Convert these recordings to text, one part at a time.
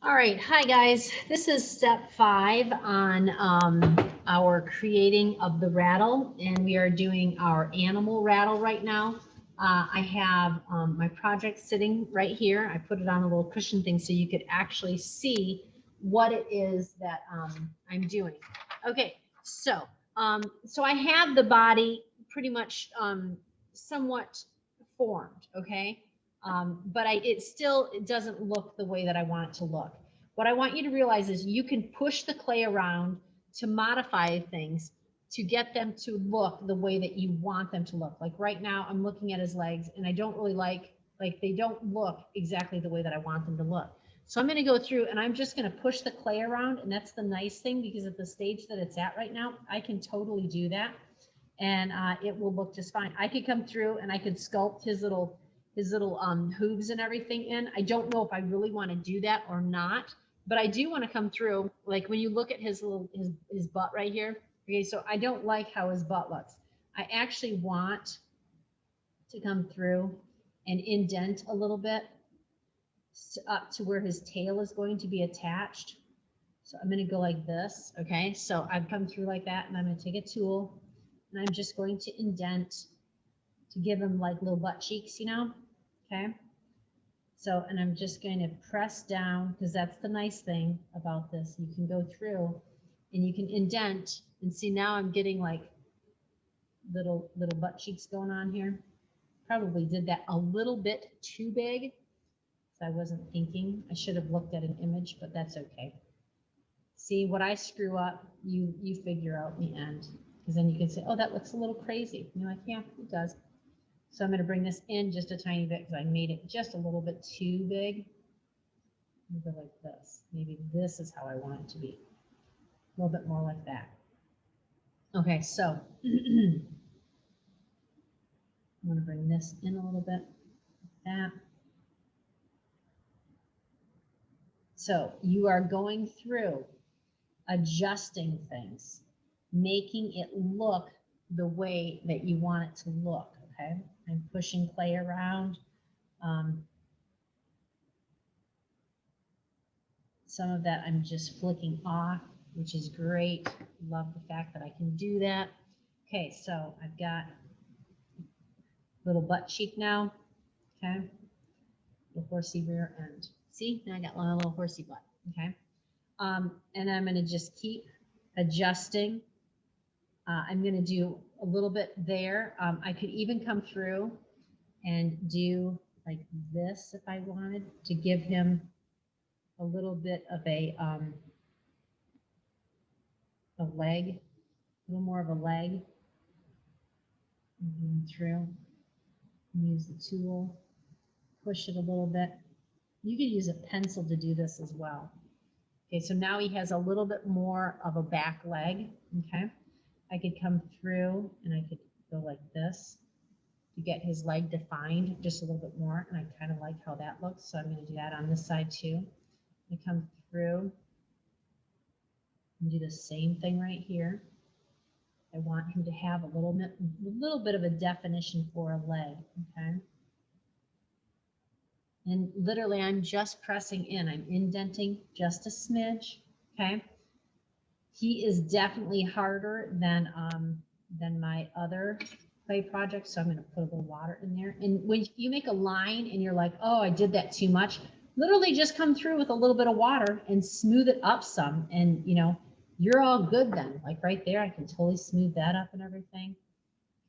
All right, hi guys. This is step 5 on our creating of the rattle, and we are doing our animal rattle right now. I have my project sitting right here. I put it on a little cushion thing so you could actually see what it is that I'm doing. Okay, so I have the body pretty much somewhat formed. Okay, but it doesn't look the way that I want it to look. What I want you to realize is you can push the clay around to modify things to get them to look the way that you want them to look. Like right now, I'm looking at his legs and I don't really like they don't look exactly the way that I want them to look. So I'm going to go through and I'm just going to push the clay around. And that's the nice thing because at the stage that it's at right now, I can totally do that. And it will look just fine. I could come through and I could sculpt his little hooves and everything in. I don't know if I really want to do that or not, but I do want to come through. Like when you look at his butt right here. Okay, so I don't like how his butt looks. I actually want to come through and indent a little bit up to where his tail is going to be attached. So I'm going to go like this. Okay, so I've come through like that, and I'm going to take a tool and I'm just going to indent to give him like little butt cheeks, you know. Okay, so, and I'm just going to press down because that's the nice thing about this. You can go through and you can indent and see now I'm getting like little butt cheeks going on here. Probably did that a little bit too big. So I wasn't thinking. I should have looked at an image, but that's okay. See what I screw up, you figure out in the end. Because then you can say, oh, that looks a little crazy. And you're like, yeah, it does. So I'm going to bring this in just a tiny bit because I made it just a little bit too big. Go like this. Maybe this is how I want it to be. A little bit more like that. Okay, so I'm going to bring this in a little bit like that. So you are going through adjusting things, making it look the way that you want it to look. Okay, I'm pushing clay around. Some of that I'm just flicking off, which is great. Love the fact that I can do that. Okay, so I've got little butt cheek now. Okay, the horsey rear end. See, now I got my little horsey butt. Okay, and I'm going to just keep adjusting. I'm going to do a little bit there. I could even come through and do like this if I wanted to give him a little bit of a leg, a little more of a leg. Through, use the tool, push it a little bit. You could use a pencil to do this as well. Okay, so now he has a little bit more of a back leg. Okay, I could come through and I could go like this to get his leg defined just a little bit more, and I kind of like how that looks, so I'm going to do that on this side too. I come through and do the same thing right here. I want him to have a little bit of a definition for a leg. Okay, and literally I'm just pressing in. I'm indenting just a smidge. Okay, he is definitely harder than my other clay project, so I'm going to put a little water in there. And when you make a line and you're like, oh, I did that too much, literally just come through with a little bit of water and smooth it up some, and you know, you're all good then. Like right there, I can totally smooth that up and everything.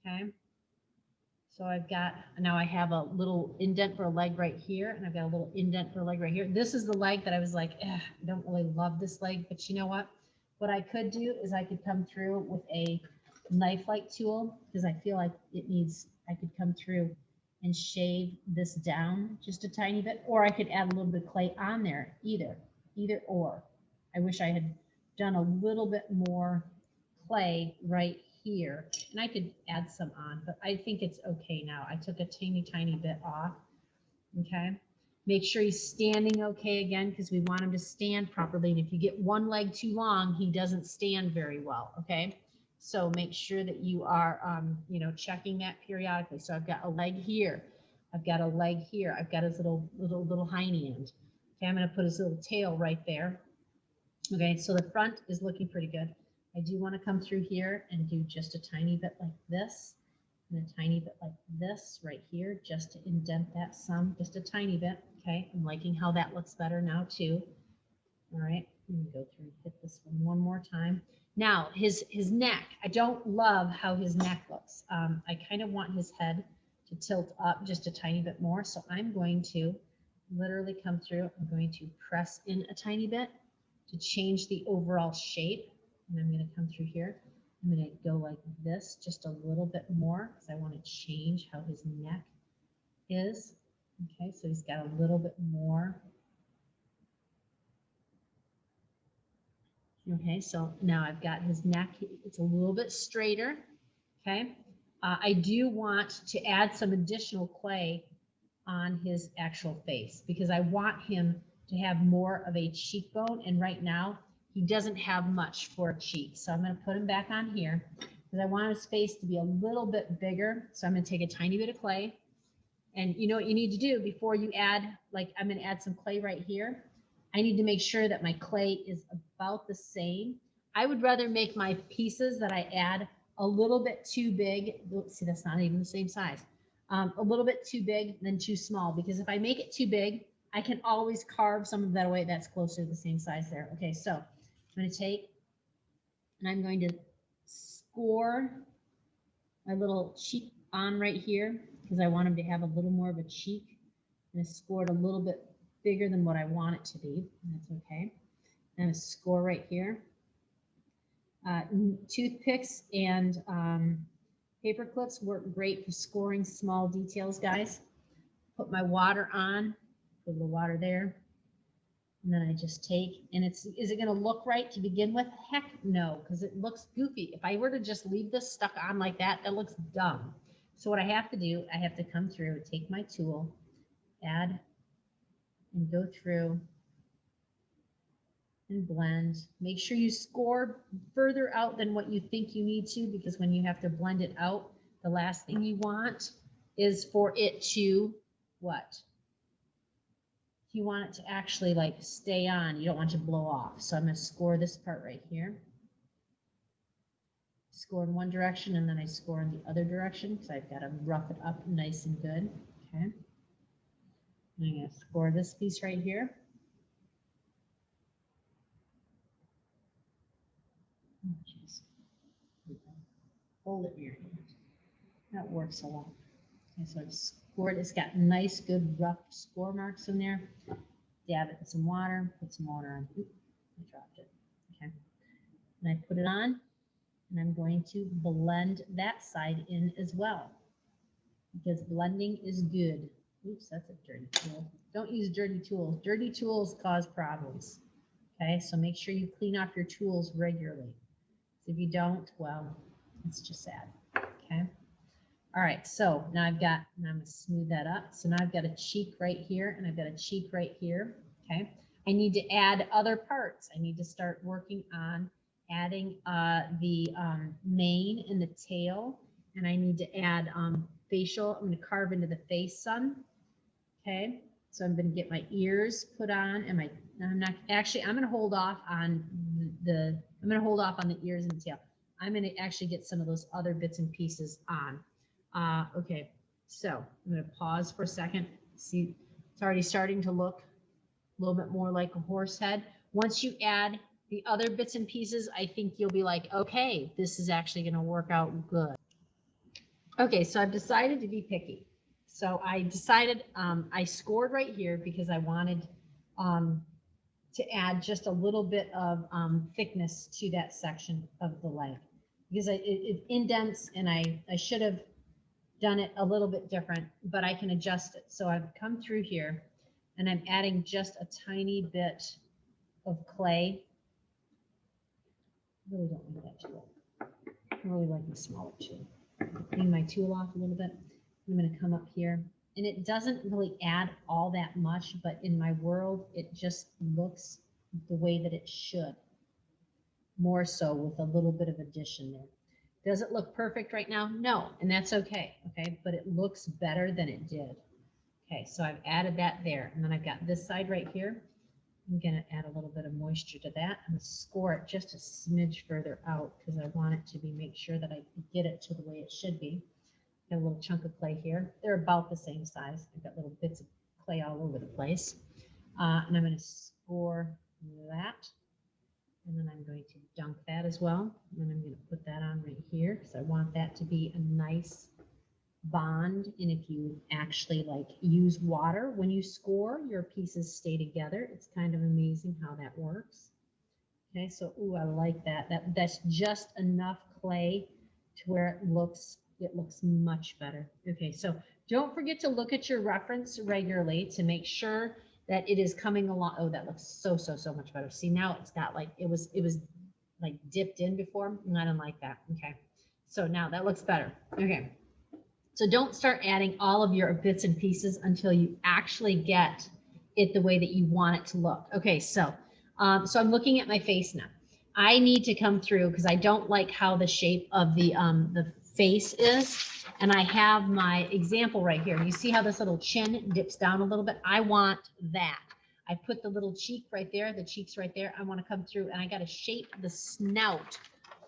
Okay, so I've got, now I have a little indent for a leg right here, and I've got a little indent for a leg right here. This is the leg that I was like, I don't really love this leg, but you know what? What I could do is I could come through with a knife-like tool, because I feel like I could come through and shave this down just a tiny bit, or I could add a little bit of clay on there, either or. I wish I had done a little bit more clay right here, and I could add some on, but I think it's okay now. I took a tiny bit off. Okay, make sure he's standing okay again, because we want him to stand properly, and if you get one leg too long, he doesn't stand very well. Okay, so make sure that you are you know, checking that periodically. So I've got a leg here, I've got a leg here, I've got his little hiney end. Okay, I'm going to put his little tail right there. Okay, so the front is looking pretty good. I do want to come through here and do just a tiny bit like this and a tiny bit like this right here just to indent that some, just a tiny bit. Okay, I'm liking how that looks better now too. All right, I'm going to go through and hit this one more time. Now, his neck, I don't love how his neck looks. I kind of want his head to tilt up just a tiny bit more, so I'm going to literally come through. I'm going to press in a tiny bit to change the overall shape. And I'm going to come through here. I'm going to go like this just a little bit more because I want to change how his neck is. Okay, so he's got a little bit more. Okay, so now I've got his neck. It's a little bit straighter. Okay, I do want to add some additional clay on his actual face because I want him to have more of a cheekbone, and right now he doesn't have much for a cheek. So I'm going to put him back on here because I want his face to be a little bit bigger. So I'm going to take a tiny bit of clay, and you know what you need to do before you add, like I'm going to add some clay right here. I need to make sure that my clay is about the same. I would rather make my pieces that I add a little bit too big. See, that's not even the same size. A little bit too big than too small, because if I make it too big, I can always carve some of that away that's closer to the same size there. Okay, so I'm going to take and I'm going to score my little cheek on right here because I want him to have a little more of a cheek. I'm going to score it a little bit bigger than what I want it to be. That's okay. I'm going to score right here. Toothpicks and paper clips work great for scoring small details, guys. Put my water on, put a little water there, and then I just take, and is it going to look right to begin with? Heck no, because it looks goofy. If I were to just leave this stuck on like that, that looks dumb. So what I have to do, I have to come through, take my tool, add, and go through and blend. Make sure you score further out than what you think you need to, because when you have to blend it out, the last thing you want is for it to what? You want it to actually like stay on. You don't want it to blow off. So I'm going to score this part right here. Score in one direction and then I score in the other direction because I've got to rough it up nice and good. Okay. And I'm going to score this piece right here. Oh, geez. Hold it in your hand. That works a lot. Okay, so I've scored. It's got nice, good, rough score marks in there. Dab it in some water. Put some water on. Oop, I dropped it. Okay. And I put it on, and I'm going to blend that side in as well, because blending is good. Oops, that's a dirty tool. Don't use dirty tools. Dirty tools cause problems. Okay, so make sure you clean off your tools regularly. If you don't, well, it's just sad. Okay. All right, so now I'm going to smooth that up. So now I've got a cheek right here and I've got a cheek right here. Okay. I need to add other parts. I need to start working on adding the mane and the tail, and I need to add facial. I'm going to carve into the face some. Okay. So I'm going to get my ears put on, and I'm going to hold off on the ears and the tail. I'm going to actually get some of those other bits and pieces on. Okay, so I'm going to pause for a second. See, it's already starting to look a little bit more like a horse head. Once you add the other bits and pieces, I think you'll be like, okay, this is actually going to work out good. Okay, so I've decided to be picky. So I decided, I scored right here because I wanted to add just a little bit of thickness to that section of the leg, because it indents, and I should have done it a little bit different, but I can adjust it. So I've come through here and I'm adding just a tiny bit of clay. I really don't need that tool. I really like the smaller tool. Clean my tool off a little bit. I'm going to come up here, and it doesn't really add all that much, but in my world, it just looks the way that it should, more so with a little bit of addition there. Does it look perfect right now? No, and that's okay, okay? But it looks better than it did, Okay, so I've added that there, and then I've got this side right here. I'm going to add a little bit of moisture to that. I'm going to score it just a smidge further out because I want it to be, make sure that I get it to the way it should be. Got a little chunk of clay here. They're about the same size. I've got little bits of clay all over the place. And I'm going to score that. And then I'm going to dunk that as well. And then I'm going to put that on right here because I want that to be a nice bond. And if you actually like use water when you score, your pieces stay together. It's kind of amazing how that works. Okay, so ooh, I like that. That's just enough clay to where it looks much better. Okay, so don't forget to look at your reference regularly to make sure that it is coming along. Oh, that looks so much better. See, now it's got like it was like dipped in before, and I don't like that. Okay, so now that looks better. Okay. So don't start adding all of your bits and pieces until you actually get it the way that you want it to look. Okay, so I'm looking at my face now. I need to come through because I don't like how the shape of the face is. And I have my example right here. You see how this little chin dips down a little bit? I want that. I put the little cheek right there, the cheeks right there. I want to come through and I got to shape the snout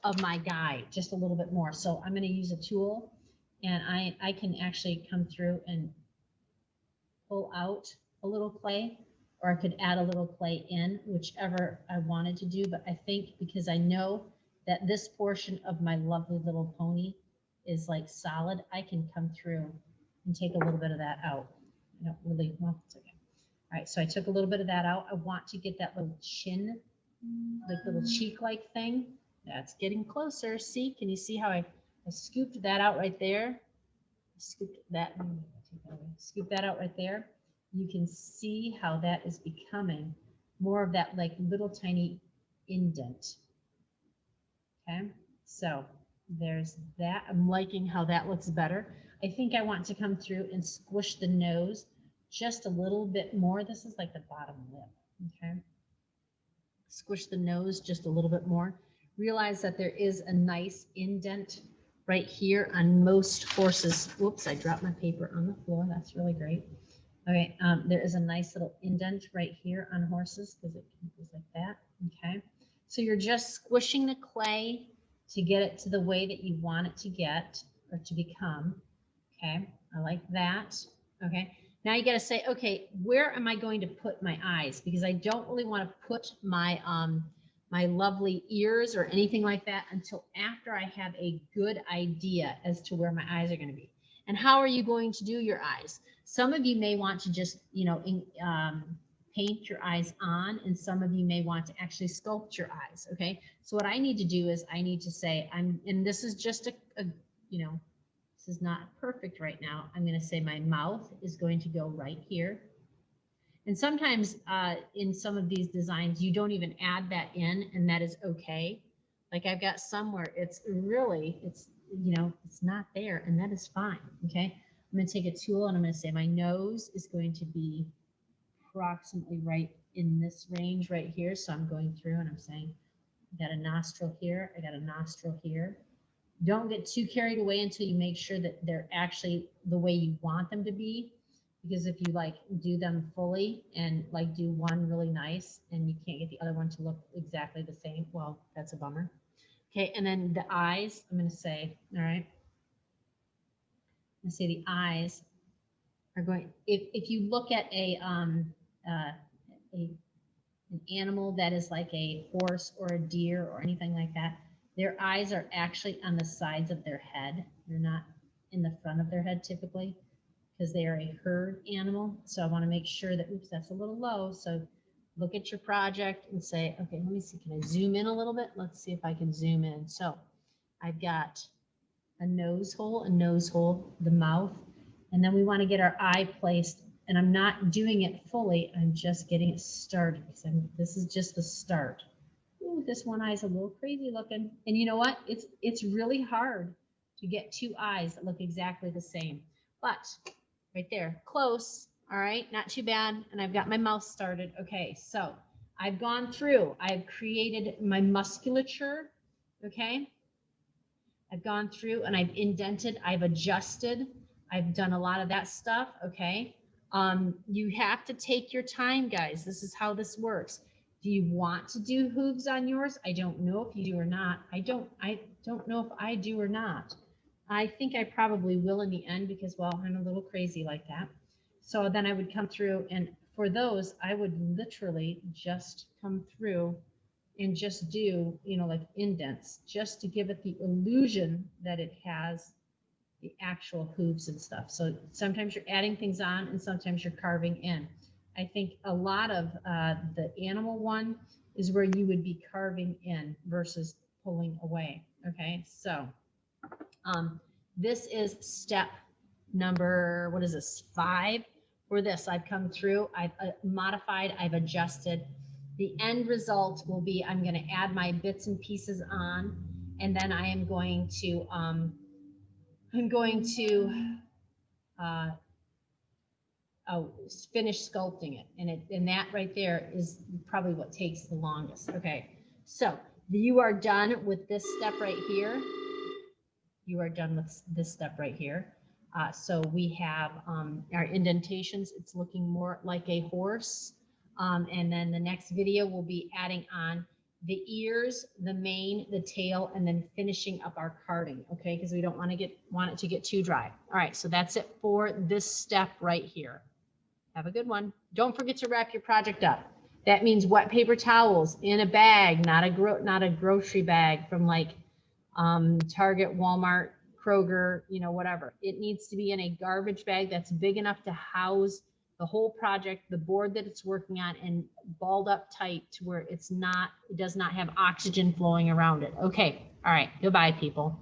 of my guy just a little bit more. So I'm going to use a tool. And I can actually come through and pull out a little clay, or I could add a little clay in, whichever I wanted to do. But I think because I know that this portion of my lovely little pony is like solid, I can come through and take a little bit of that out. I don't really, well, it's okay. All right, so I took a little bit of that out. I want to get that little chin, like little cheek-like thing. That's getting closer. See, can you see how I scooped that out right there? Scoop that scoop that out right there. You can see how that is becoming more of that like little tiny indent. Okay, so there's that. I'm liking how that looks better. I think I want to come through and squish the nose just a little bit more. This is like the bottom lip. Okay, squish the nose just a little bit more. Realize that there is a nice indent right here on most horses. Whoops, I dropped my paper on the floor. That's really great. Okay, there is a nice little indent right here on horses because it goes like that. Okay, so you're just squishing the clay to get it to the way that you want it to get or to become. Okay, I like that. Okay, now you got to say, okay, where am I going to put my eyes? Because I don't really want to put my my lovely ears or anything like that until after I have a good idea as to where my eyes are going to be. And how are you going to do your eyes? Some of you may want to just, you know, paint your eyes on, and some of you may want to actually sculpt your eyes. Okay, so what I need to do is I need to say and this is just a you know, this is not perfect right now. I'm going to say my mouth is going to go right here. And sometimes in some of these designs, you don't even add that in, and that is okay. Like I've got somewhere it's really, it's, you know, it's not there, and that is fine. Okay, I'm going to take a tool and I'm going to say my nose is going to be approximately right in this range right here. So I'm going through and I'm saying, I got a nostril here, I got a nostril here. Don't get too carried away until you make sure that they're actually the way you want them to be. Because if you like do them fully and like do one really nice and you can't get the other one to look exactly the same, well, that's a bummer. Okay, and then the eyes, I'm going to say, all right, I'm going to say the eyes are going, if you look at an animal that is like a horse or a deer or anything like that, their eyes are actually on the sides of their head. They're not in the front of their head typically because they are a herd animal. So I want to make sure that, oops, that's a little low. So look at your project and say, okay, let me see, can I zoom in a little bit? Let's see if I can zoom in. So I've got a nose hole, the mouth, and then we want to get our eye placed. And I'm not doing it fully. I'm just getting it started because this is just the start. Ooh, this one eye is a little crazy looking. And you know what? It's really hard to get two eyes that look exactly the same. But right there, close. All right, not too bad. And I've got my mouth started. Okay, so I've gone through. I've created my musculature. Okay. I've gone through and I've indented, I've adjusted, I've done a lot of that stuff. Okay. You have to take your time, guys. This is how this works. Do you want to do hooves on yours? I don't know if you do or not. I don't know if I do or not. I think I probably will in the end because, well, I'm a little crazy like that. So then I would come through, and for those, I would literally just come through and just do, like indents, just to give it the illusion that it has the actual hooves and stuff. So sometimes you're adding things on and sometimes you're carving in. I think a lot of the animal one is where you would be carving in versus pulling away. Okay, so this is step number, what is this, 5? For this, I've come through, I've modified, I've adjusted. The end result will be I'm going to add my bits and pieces on, and then I am going to uh, finish sculpting it, and that right there is probably what takes the longest. Okay, so you are done with this step right here. You are done with this step right here. So we have our indentations. It's looking more like a horse. And then the next video will be adding on the ears, the mane, the tail, and then finishing up our carding. Okay, because we don't want it to get too dry. All right, so that's it for this step right here. Have a good one. Don't forget to wrap your project up. That means wet paper towels in a bag, not a grocery bag from like Target, Walmart, Kroger, whatever. It needs to be in a garbage bag that's big enough to house the whole project, the board that it's working on, and balled up tight to where it does not have oxygen flowing around it. Okay. All right. Goodbye, people.